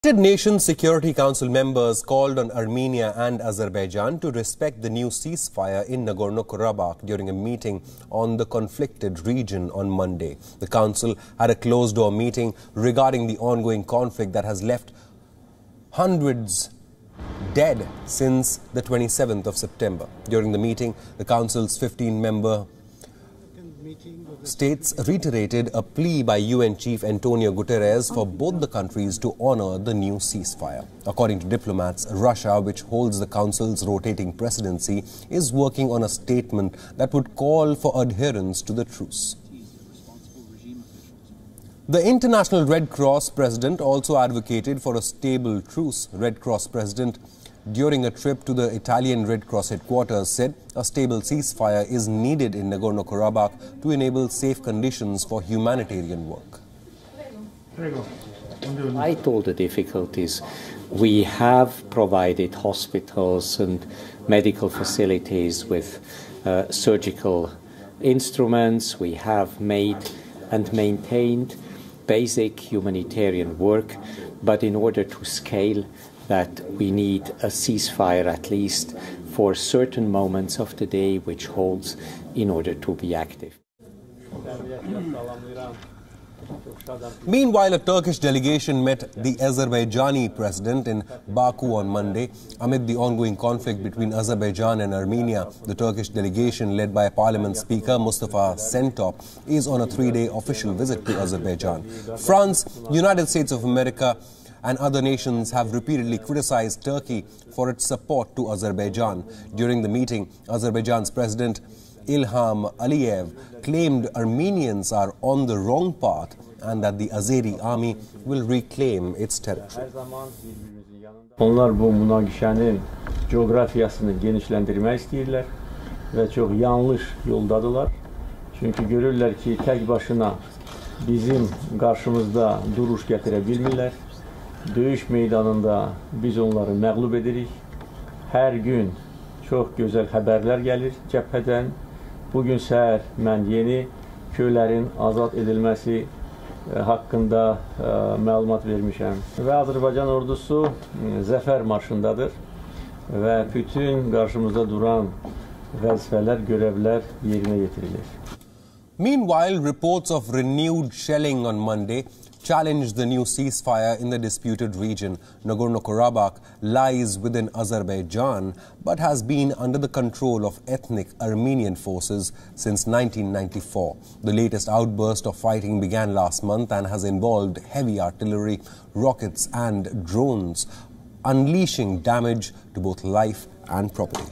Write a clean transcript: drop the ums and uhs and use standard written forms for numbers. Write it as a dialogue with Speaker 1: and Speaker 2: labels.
Speaker 1: United Nations Security Council members called on Armenia and Azerbaijan to respect the new ceasefire in Nagorno-Karabakh during a meeting on the conflicted region on Monday. The Council had a closed-door meeting regarding the ongoing conflict that has left hundreds dead since the 27th of September. During the meeting, the Council's 15-member states reiterated a plea by UN Chief Antonio Guterres for both the countries to honor the new ceasefire. According to diplomats, Russia, which holds the Council's rotating presidency, is working on a statement that would call for adherence to the truce. The International Red Cross president also advocated for a stable truce. Red Cross president, during a trip to the Italian Red Cross headquarters, said a stable ceasefire is needed in Nagorno-Karabakh to enable safe conditions for humanitarian work.
Speaker 2: Despite all the difficulties, we have provided hospitals and medical facilities with surgical instruments. We have made and maintained basic humanitarian work, but in order to scale that, we need a ceasefire at least for certain moments of the day, which holds in order to be active.
Speaker 1: Meanwhile, a Turkish delegation met the Azerbaijani president in Baku on Monday. Amid the ongoing conflict between Azerbaijan and Armenia, the Turkish delegation, led by Parliament Speaker Mustafa Şentop, is on a three-day official visit to Azerbaijan. France, United States of America, and other nations have repeatedly criticized Turkey for its support to Azerbaijan. During the meeting, Azerbaijan's President Ilham Aliyev claimed Armenians are on the wrong path and that the Azeri army will reclaim its territory.
Speaker 3: Onlar bu münaqişənin coğrafiyasını genişləndirmək istəyirlər və çox yanlış yoldadılar. Çünki görürlər ki, tək başına bizim qarşımızda duruş gətirə bilmirlər. Döyüş meydanında biz onları məğlub edirik. Hər gün çox gözəl xəbərlər gəlir cəbhədən. Bugün səhər mən yeni köylərin azad edilməsi haqqında məlumat vermişəm. Və Azərbaycan ordusu zəfər marşındadır və bütün qarşımızda duran vəzifələr, görevlər yerinə yetirilir.
Speaker 1: Meanwhile, reports of renewed shelling on Monday challenged the new ceasefire in the disputed region. Nagorno-Karabakh lies within Azerbaijan but has been under the control of ethnic Armenian forces since 1994. The latest outburst of fighting began last month and has involved heavy artillery, rockets and drones, unleashing damage to both life and property.